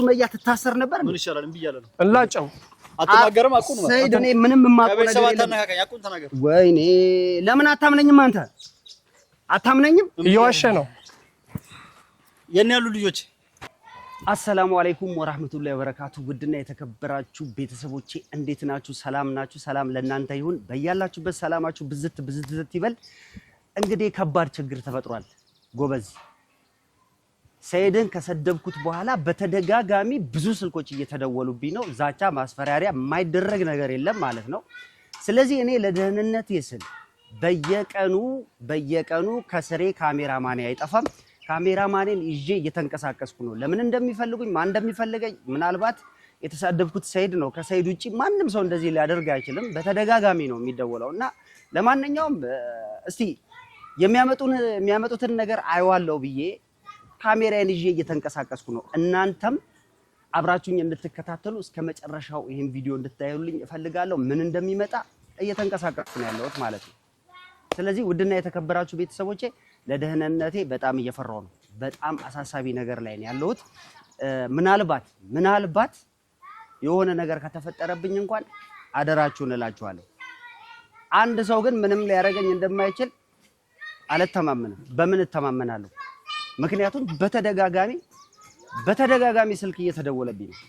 ሱመያ ትታሰር ነበር ምን ይሻላል እንብይ ያለ ነው እንላጨው አትናገርም አቁን ነው ሰይድ እኔ ምንም የማውቀው ነገር የለም አቁን ተናገር ወይኔ ለምን አታምነኝም አንተ አታምነኝም እየዋሸ ነው የኔ ያሉ ልጆች አሰላሙ አለይኩም ወራህመቱላሂ ወበረካቱ ውድና የተከበራችሁ ቤተሰቦቼ እንዴት ናችሁ ሰላም ናችሁ ሰላም ለእናንተ ይሁን በእያላችሁበት ሰላማችሁ ብዝት ይበል እንግዲህ ከባድ ችግር ተፈጥሯል ጎበዝ ሰይድን ከሰደብኩት በኋላ በተደጋጋሚ ብዙ ስልኮች እየተደወሉብኝ ነው ዛቻ ማስፈራሪያ የማይደረግ ነገር የለም ማለት ነው ስለዚህ እኔ ለደህንነት ይስል በየቀኑ ከስሬ ካሜራማን አይጠፋም ካሜራማንን ይዤ እየተንቀሳቀስኩ ነው ለምን እንደሚፈልጉኝ ማን እንደሚፈልገኝ ምናልባት የተሳደብኩት ሰይድ ነው ከሰይድ ውጪ ማንንም ሰው እንደዚህ ሊያደርግ አይችልም በተደጋጋሚ ነው የሚደወለውና ለማንኛውም እስቲ የሚያመጡትን ነገር አይዋለው ብዬ ካሜራዬን ይዤ እየተንቀሳቀስኩ ነው እናንተም አብራችሁኝ እንድትከታተሉ እስከመጨረሻው ይሄን ቪዲዮ እንድታዩልኝ እፈልጋለሁ ምን እንደሚመጣ እየተንቀሳቀስኩ ነው ያለሁት ማለት ነው ስለዚህ ውድና የተከበራችሁ ቤተሰቦቼ ለደህንነቴ በጣም እየፈራው ነው በጣም አሳሳቢ ነገር ላይ ነው ያለሁት ምናልባት የሆነ ነገር ከተፈጠረብኝ እንኳን አደራችሁን እላችኋለሁ አንድ ሰው ግን ምንም ሊያረጋኝ እንደማይችል አልተማመንም በምን ተማመናለሁ ምክንያቱም በተደጋጋሚ ስልክ እየተደወለብኝ ነው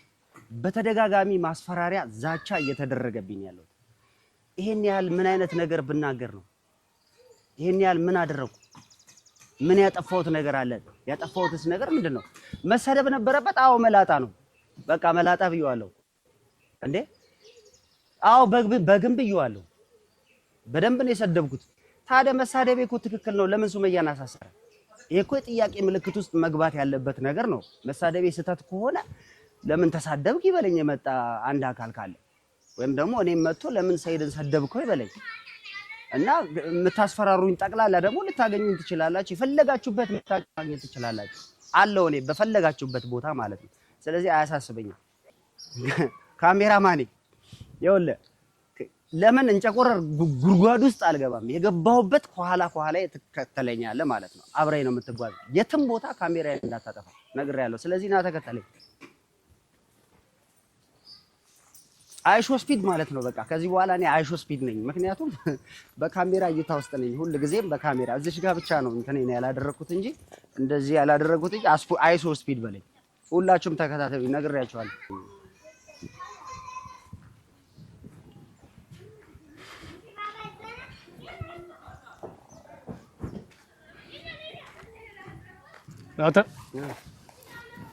በተደጋጋሚ ማስፈራሪያ ዛቻ እየተደረገብኝ ያለው ይሄን ያህል ምን አይነት ነገር ብናገር ነው ይሄን ያህል ምን አደረኩ ምን ያጠፋሁት ነገር አለ ያጠፋሁትስ ነገር ምንድነው መሰደብ ነበረበት አዎ መላጣ ነው በቃ መላጣ ብየዋለሁ እንዴ አዎ በግንብ ብየዋለሁ በደንብ ነው የሰደብኩት ታዲያ መሳደቤ እኮ ትክክል ነው ለምን ሱመያን አሳሰረ ይሄ እኮ ጥያቄ ምልክት ውስጥ መግባት ያለበት ነገር ነው መሳደቤ ስህተት ከሆነ ለምን ተሳደብክ ይበለኝ የመጣ አንድ አካል ካለ ወይም ደግሞ እኔም መጥቶ ለምን ሰይድን ሰደብከው ይበለኝ እና የምታስፈራሩኝ ጠቅላላ ደግሞ ልታገኙኝ ትችላላችሁ የፈለጋችሁበት ማግኘት ትችላላችሁ አለው እኔ በፈለጋችሁበት ቦታ ማለት ነው ስለዚህ አያሳስበኝም ካሜራማኔ ይኸውልህ ለምን እንጨቆረር ጉርጓድ ውስጥ አልገባም የገባሁበት ከኋላ ትከተለኛለህ ማለት ነው አብረኝ ነው የምትጓዝ የትም ቦታ ካሜራዬን እንዳታጠፋ ነግሬያለሁ ስለዚህ ና ተከተለኝ አይሾ ስፒድ ማለት ነው በቃ ከዚህ በኋላ እኔ አይሾ ስፒድ ነኝ ምክንያቱም በካሜራ እይታ ውስጥ ነኝ ሁሉ ጊዜም በካሜራ እዚህ ጋር ብቻ ነው እንትን እኔ ያላደረኩት እንጂ እንደዚህ ያላደረኩት እንጂ አይሾ ስፒድ በለኝ ሁላችሁም ተከታተሉ ነግሬያችኋለሁ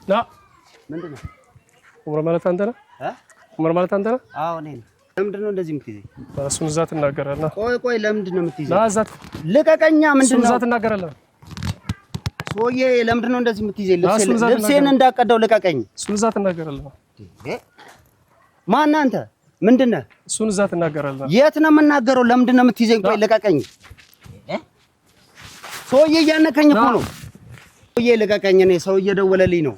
ና ምንድነው ኡመር ማለት አንተ ነህ ኡመር ማለት አንተ ነህ አዎ ነኝ ለምንድነው እንደዚህ የምትይዘኝ እሱን እዛ ትናገራለህ ቆይ ለምንድነው የምትይዘኝ ና እዛ ልቀቀኛ ምንድነው እዛ ትናገራለህ ሶዬ ለምንድነው እንደዚህ የምትይዘኝ ልብሴን እንዳቀደው ልቀቀኝ እሱን እዛ ትናገራለህ ማን አንተ ምንድነው እሱን እዛ ትናገራለህ የት ነው የምናገረው ለምንድነው የምትይዘኝ ቆይ ልቀቀኝ ሶዬ እያነከኝ እኮ ነው ሶዬ ልቀቀኝ እኔ ሰው እየደወለልኝ ነው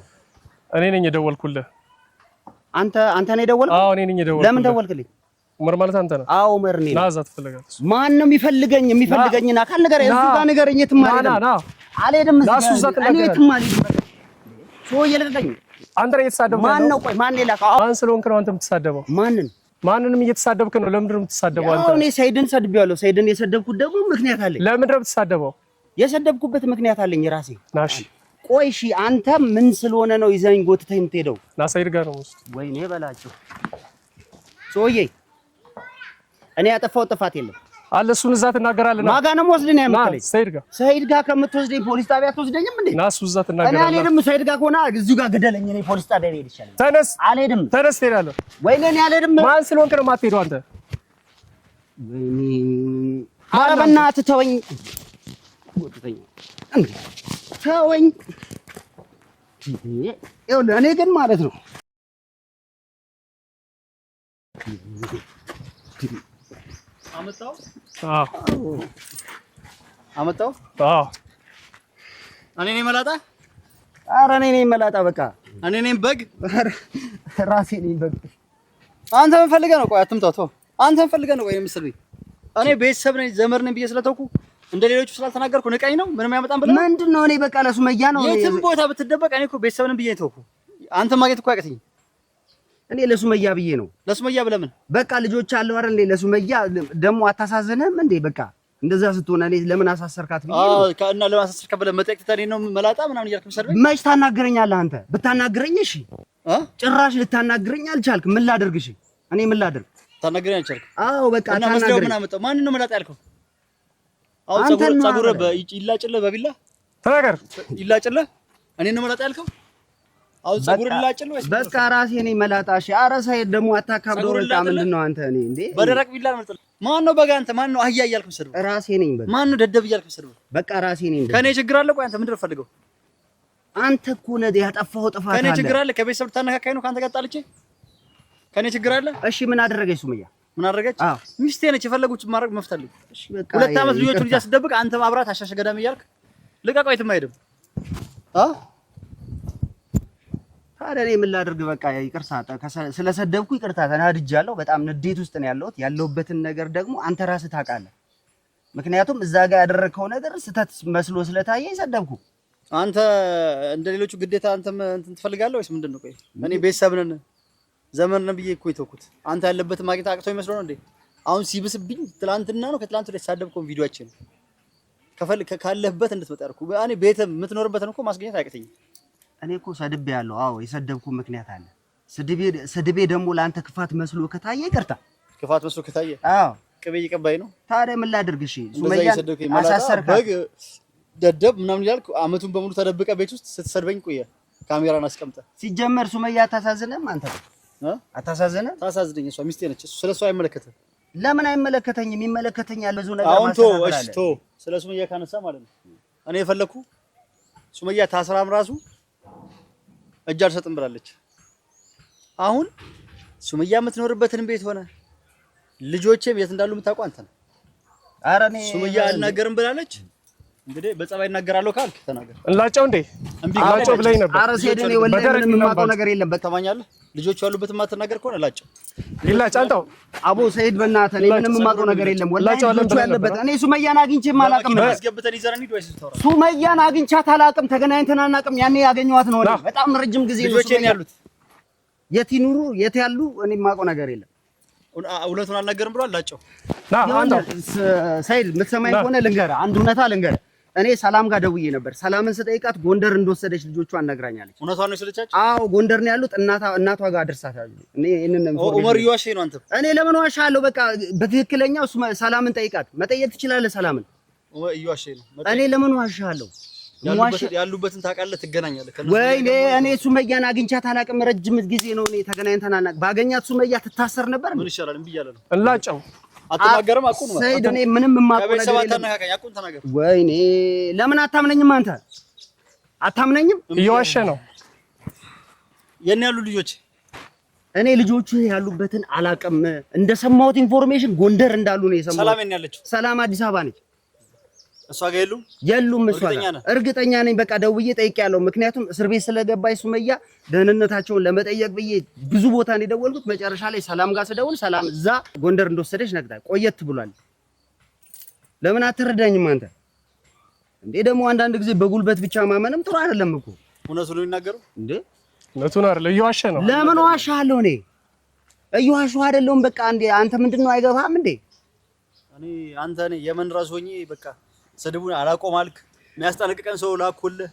እኔ ነኝ የደወልኩልህ አንተ ነህ የደወልከው አዎ እኔ ነኝ የደወልኩልህ ለምን ደወልክልኝ ኡመር ማለት አንተ ነህ አዎ ኡመር ነኝ ና እዛ ትፈልጋለህ ማን ነው የሚፈልገኝና አካል ነገር እሱ ጋር ንገረኝ የትም አልሄድም እኔ የትም አልሄድም ሶዬ ልቀቀኝ አንተ ነህ የተሳደብከው ማን ነው ቆይ ማን ላከው ማን ስለሆንክ ነው አንተ የምትሳደበው ማንንም እየተሳደብክ ነው ለምንድን ነው የምትሳደበው አንተ እኔ ሰይድን ሰድቤዋለሁ ሰይድን የሰደብኩት ደግሞ ምክንያት አለኝ ለምንድን ነው የምትሳደበው የሰደብኩበት ምክንያት አለኝ ራሴ ናሽ ቆይ እሺ አንተ ምን ስለሆነ ነው ይዘኝ ጎትተህ የምትሄደው ና ሰይድ ጋር ነው ወይኔ በላቸው ሶዬ እኔ ያጠፋው ጥፋት የለም አለ እሱን እዛ ትናገራለህ ማጋ ነው ወስደኝ ያመጣለኝ ሰይድ ጋር ከምትወስደኝ ፖሊስ ጣቢያ ትወስደኝም እንዴ ና እሱ እዛ ትናገራለህ እኔ አልሄድም ሰይድ ጋር ከሆነ እዚሁ ጋር ገደለኝ እኔ ፖሊስ ጣቢያ ልሄድ ይችላል አልሄድም ትሄዳለህ ወይኔ እኔ አልሄድም ማን ስለሆንክ ነው የማትሄደው አንተ ወይኔ ኧረ በእናትህ ተወኝ ጎትተኝ እንዴ ተወኝ ይኸውልህ እኔ ግን ማለት ነው አመጣው እኔ ነኝ መላጣ ኧረ እኔ ነኝ መላጣ በቃ እኔ ነኝ በግ ራሴ ነኝ በግ አንተ ምን ፈልገህ ነው ቆይ አትምጣው ተው አንተ ምን ፈልገህ ነው ቆይ የምትሰድበኝ እኔ ቤተሰብ ነኝ ዘመድ ነኝ ብዬ ስለተውኩ እንደሌሎቹ ስላልተናገርኩ ንቀኝ ነው ምንም ያመጣም ብለህ ምንድነው እኔ በቃ ለሱመያ ነው የትም ቦታ ብትደበቅ እኔ እኮ ቤተሰብ ነኝ ብዬ ተውኩ አንተ ማግኘት እኮ አያቅተኝም። እኔ ለሱመያ ብዬ ነው። ለሱመያ ብለህ ምን? በቃ ልጆች አለው አይደል እንዴ? ለሱመያ ደግሞ አታሳዝንህም እንዴ? በቃ እንደዛ ስትሆን እኔ ለምን አሳሰርካት ብዬ ነው። እና ለምን አሳሰርካት ብለህ መጠየቅ ትተህ ነው መላጣ ምናምን እያልክ መሰለኝ። መች ታናግረኛለህ አንተ? ብታናግረኝ እሺ። ጭራሽ ልታናግረኝ አልቻልክ። ምን ላድርግ? እሺ እኔ ምን ላድርግ? ታናግረኝ አልቻልክ? አዎ በቃ ታናግረኝ። ምን አመጣው? ማንን ነው መላጣ ያልከው? አሁን ፀጉር ይላጭልህ በቢላ ተናገር። ይላጭልህ እኔን ነው መላጣ ያልከው? አሁን ፀጉር ይላጭልህ ወይስ? በቃ ራሴ ነኝ መላጣ። እሺ ኧረ ሳይድ ደግሞ አታካብዶ። በቃ ምንድን ነው አንተ? እኔ እንዴ በደረቅ ቢላ ነው መጥተህ ማን ነው በጋ? አንተ ማን ነው አህያ እያልክ መሰድብ? ራሴ ነኝ። በቃ ማን ነው ደደብ እያልክ መሰድብ? በቃ ራሴ ነኝ። ከኔ ችግር አለ? ቆይ አንተ ምንድን ነው ፈልገው? አንተ እኮ ነህ ያጠፋኸው ጥፋት አለ። ከኔ ችግር አለ? ከቤተሰብ ልታነካካኝ ነው? ካንተ ጋር ጣልቼ ከኔ ችግር አለ? እሺ ምን አደረገች ሱመያ? ምን አደረገች? ሚስቴ ነች። የፈለጉት ማድረግ መፍታለች። እሺ በቃ 2 ዓመት ልጆቹን ልጅ አስደብቅ አንተ ማብራት አሻሸ ገዳም እያልክ ልቀቀው። የትም አይሄድም። ታዲያ እኔ ምን ላድርግ? በቃ ይቅርታ ስለሰደብኩ ይቅርታ ተናድጃለሁ። በጣም ንዴት ውስጥ ነው ያለሁት። ያለሁበትን ነገር ደግሞ አንተ ራስህ ታውቃለህ። ምክንያቱም እዛ ጋር ያደረግከው ነገር ስህተት መስሎ ስለታየኝ ሰደብኩ። አንተ እንደ ሌሎቹ ግዴታ አንተም እንትን ትፈልጋለህ ወይስ ምንድን ነው? ቆይ እኔ ቤተሰብ ነን ዘመን ነው ብዬ እኮ የተውኩት አንተ ያለበትን ማግኘት አቅቶኝ መስሎ ነው እንዴ? አሁን ሲብስብኝ ትላንትና ነው ከትላንት ወዲያ የተሳደብከው ቪዲዮአችን ካለህበት እንድትመጣ ያልኩ እኔ ቤትም የምትኖርበትን እኮ ማስገኘት አያቅተኝም። እኔ እኮ ሰድቤ ያለው አዎ የሰደብኩ ምክንያት አለ። ስድቤ ደግሞ ለአንተ ክፋት መስሎ ከታየ ይቅርታ። ክፋት መስሎ ከታየ አዎ ቅቤ ይቀባይ ነው። ታዲያ ምን ላድርግ? እሺ ሱመያ አሳሰርካት ደደብ ምናምን ያልኩ አመቱን በሙሉ ተደብቀ ቤት ውስጥ ስትሰድበኝ ቆየ። ካሜራን አስቀምጠ ሲጀመር ሱመያ አታሳዝንም? አንተ አታሳዝንም? ታሳዝነኝ። እሷ ሚስቴ ነች። ስለሷ አይመለከትም። ለምን አይመለከተኝም? ይመለከተኛል። ብዙ ነገር አሁን ቶ ስለ ሱመያ ካነሳ ማለት ነው እኔ የፈለኩ ሱመያ ታስራም ራሱ እጅ አልሰጥም ብላለች። አሁን ሱመያ የምትኖርበትን ቤት ሆነ ልጆቼም የት እንዳሉ የምታውቀው አንተ ነህ። ኧረ እኔ ሱመያ አልናገርም ብላለች። እንግዲህ በጸባይ እናገራለሁ ካልክ ተናገር። እንላጨው እንዴ እንላጨው ብለኝ ነበር። ኧረ ሲሄድኔ ወላሂ ምንም የማውቀው ነገር የለም። በቃ ተማኛለህ። ልጆቹ ያሉበትን ማትናገር ከሆነ ላጨው ይላጭ። አንተው አቦ ሰይድ በእናትህ እኔ ምንም የማውቀው ነገር የለም። ወላሂ ልጆቹ ያለበት እኔ ሱመያን አግኝቼም አላውቅም። አስገብተን ይዘን እንሂድ ወይስ ተወራ? ሱመያን አግኝቻት አላውቅም። ተገናኝተን አናውቅም። ያኔ ያገኘኋት ነው። በጣም ረጅም ጊዜ ነው። ልጆቼን ያሉት የት ይኑሩ የት ያሉ እኔ የማውቀው ነገር የለም። እውነቱን አልናገርም ብሏል። ላጨው ሰይድ የምትሰማኝ ከሆነ ልንገርህ፣ አንድ እውነታ ልንገርህ። እኔ ሰላም ጋር ደውዬ ነበር። ሰላምን ስጠይቃት ጎንደር እንደወሰደች ልጆቿን ነግራኛለች። እውነቷን ነው የሰለቻቸው? አዎ ጎንደር ነው ያሉት። እናቷ ጋር አድርሳታለሁ። እኔ እነንም ኡመር ይዋሽኝ ነው አንተ። እኔ ለምን ዋሻለሁ? በቃ በትክክለኛው ሰላምን ጠይቃት። መጠየቅ ትችላለህ ሰላምን። ይዋሽኝ ነው። እኔ ለምን ዋሻለሁ? ያሉበትን ታውቃለህ፣ ትገናኛለህ ወይኔ እኔ ሱመያን አግኝቻት አላውቅም። ረጅም ጊዜ ነው እኔ ተገናኝተን አናውቅም። ባገኛት ሱመያ ትታሰር ነበር። ምን ይሻላል? እምቢ እያለ ነው። እንላጨው አትናገርም? አቁን ነው ሰይድ። እኔ ምንም የማውቀው ነገር የለም። አቁን ተናገር። ወይኔ ለምን አታምነኝም? አንተ አታምነኝም? እየዋሸ ነው። የኔ ያሉ ልጆች እኔ ልጆቹ ያሉበትን አላውቅም። እንደሰማሁት ኢንፎርሜሽን ጎንደር እንዳሉ ነው የሰማሁት። ሰላም የኔ ያለችው ሰላም አዲስ አበባ ነች። እሷ ጋር የሉም። እሷ ጋር እርግጠኛ ነኝ። በቃ ደውዬ ጠይቄያለሁ። ምክንያቱም እስር ቤት ስለገባች ሱመያ ደህንነታቸውን ለመጠየቅ ብዬ ብዙ ቦታ ነው የደወልኩት። መጨረሻ ላይ ሰላም ጋር ስደውል ሰላም እዛ ጎንደር እንደወሰደች ነግታ ቆየት ብሏል። ለምን አትረዳኝም አንተ እንዴ? ደግሞ አንዳንድ ጊዜ በጉልበት ብቻ ማመንም ጥሩ አይደለም እኮ። እውነቱን ነው የሚናገረው እንዴ? እውነቱን አይደል? እየዋሸ ነው። ለምን ዋሻለሁ? እኔ እየዋሸሁ አይደለሁም። በቃ እንዴ አንተ ምንድነው አይገባህም እንዴ? አንተ የመን ራስ ሆኜ በቃ ስድቡን አላቆም አልክ። የሚያስጠነቅቀን ሰው ላኩልህ።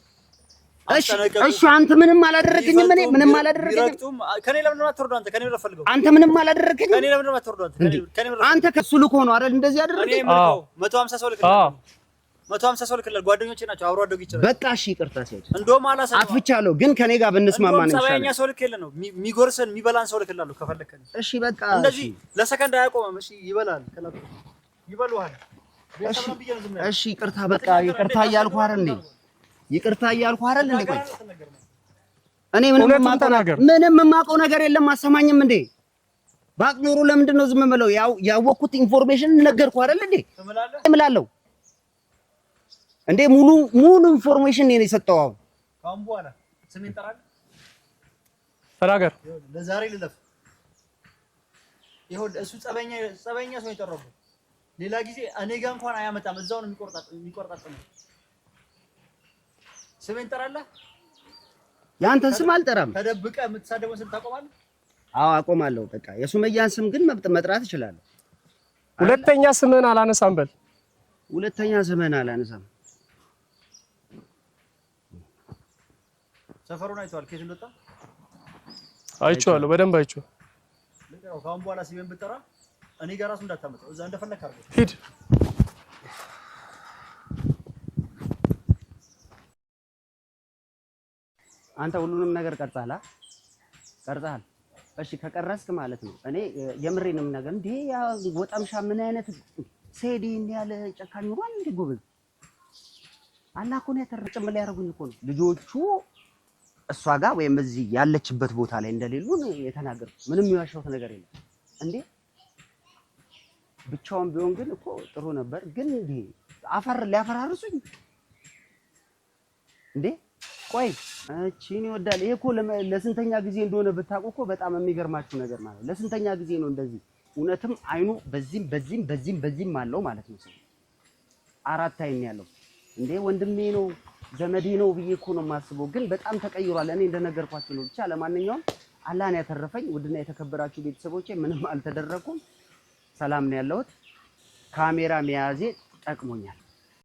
እሺ አንተ ምንም አላደረግኝም። እኔ ምንም አላደረግኝም። ከኔ ለምን አትወርዱ? አንተ ከኔ ለምን ፈልገው? አንተ ምንም አላደረግኝም። ከኔ ለምን አትወርዱ? አንተ ከሱ ልኮ ነው አይደል እንደዚህ ያደረገኝ? አዎ 150 ሰው ልክልህ። 150 ሰው ልክልህ። ጓደኞቼ ናቸው አብሮ አደግ ይችላል። በቃ እሺ ይቅርታ ሲል እንደውም አላሰማም። አጥፍቻለሁ፣ ግን ከኔ ጋር ብንስማማ ነው ይሻላል። ሰባኛ ሰው ልክልህ ነው የሚጎርሰን የሚበላን ሰው ልክልሃለሁ ከፈለከኝ። እሺ በቃ እንደዚህ ለሰከንድ አያቆምም። እሺ ይበላል፣ ይበሉሃል። እሺ ይቅርታ በቃ ይቅርታ እያልኩ አይደል እንዴ? ይቅርታ እያልኩ አይደል እንዴ? ቆይ እኔ ምንም የማውቀው ነገር የለም። አሰማኝም እንዴ? ባቅኖሩ ለምንድን ነው ዝም ብለው? ያወቅኩት ኢንፎርሜሽን ነገርኩ አይደል እንዴ? እምላለሁ እንዴ? ሙሉ ኢንፎርሜሽን ነው የሰጠው። ካም በኋላ ስሜን ጠራል ተናገር። ለዛሬ ልለፍ። ይኸው እሱ ጸበኛ ሰው የጠራው ሌላ ጊዜ እኔ ጋር እንኳን አያመጣም። እዛው ነው የሚቆርጣጥ ነው። ስሜን ጠራለህ? ያንተን ስም አልጠራም። ተደብቀ የምትሳደበው ስም ታቆማለህ? አዎ አቆማለሁ። በቃ የሱመያን ስም ግን መጥራት እችላለሁ። ሁለተኛ ስምህን አላነሳም በል። ሁለተኛ ስምህን አላነሳም። ሰፈሩን አይተዋል? ከየት እንደወጣ አይቼዋለሁ፣ በደንብ አይቼዋለሁ። ልቀው ካሁን በኋላ ሲበን ብጠራ እኔ ጋር ራሱ እንዳታመጣው፣ እዛ እንደፈለክ አድርገው። ሂድ። አንተ ሁሉንም ነገር ቀርጸሃል? ቀርጸሃል? እሺ ከቀረስክ ማለት ነው እኔ የምሬንም ነገር እንዴ ያ ወጣምሻ ምን አይነት ሰይድ ያለ ጨካኝ ሆኗል እንዴ? ጎበዝ አላህ እኮ ነው የተረጨም ላይ ያረጉኝ እኮ ነው ልጆቹ እሷ ጋር ወይም እዚህ ያለችበት ቦታ ላይ እንደሌሉ ነው የተናገርኩት። ምንም የዋሸሁት ነገር የለም እንዴ። ብቻውን ቢሆን ግን እኮ ጥሩ ነበር። ግን እንዴ አፈር ሊያፈራርሱኝ እንዴ? ቆይ እቺን ይወዳል። ይሄ እኮ ለስንተኛ ጊዜ እንደሆነ ብታውቁ እኮ በጣም የሚገርማችሁ ነገር ማለት ለስንተኛ ጊዜ ነው እንደዚህ። እውነትም አይኑ በዚህም አለው ማለት ነው። ሰው አራት አይን ያለው እንዴ ወንድሜ ነው ዘመዴ ነው ብዬ እኮ ነው የማስበው። ግን በጣም ተቀይሯል። እኔ እንደነገርኳችሁ ነው። ብቻ ለማንኛውም አላህን ያተረፈኝ ውድና የተከበራችሁ ቤተሰቦቼ ምንም አልተደረኩም። ሰላም ነው ያለሁት። ካሜራ መያዜ ጠቅሞኛል።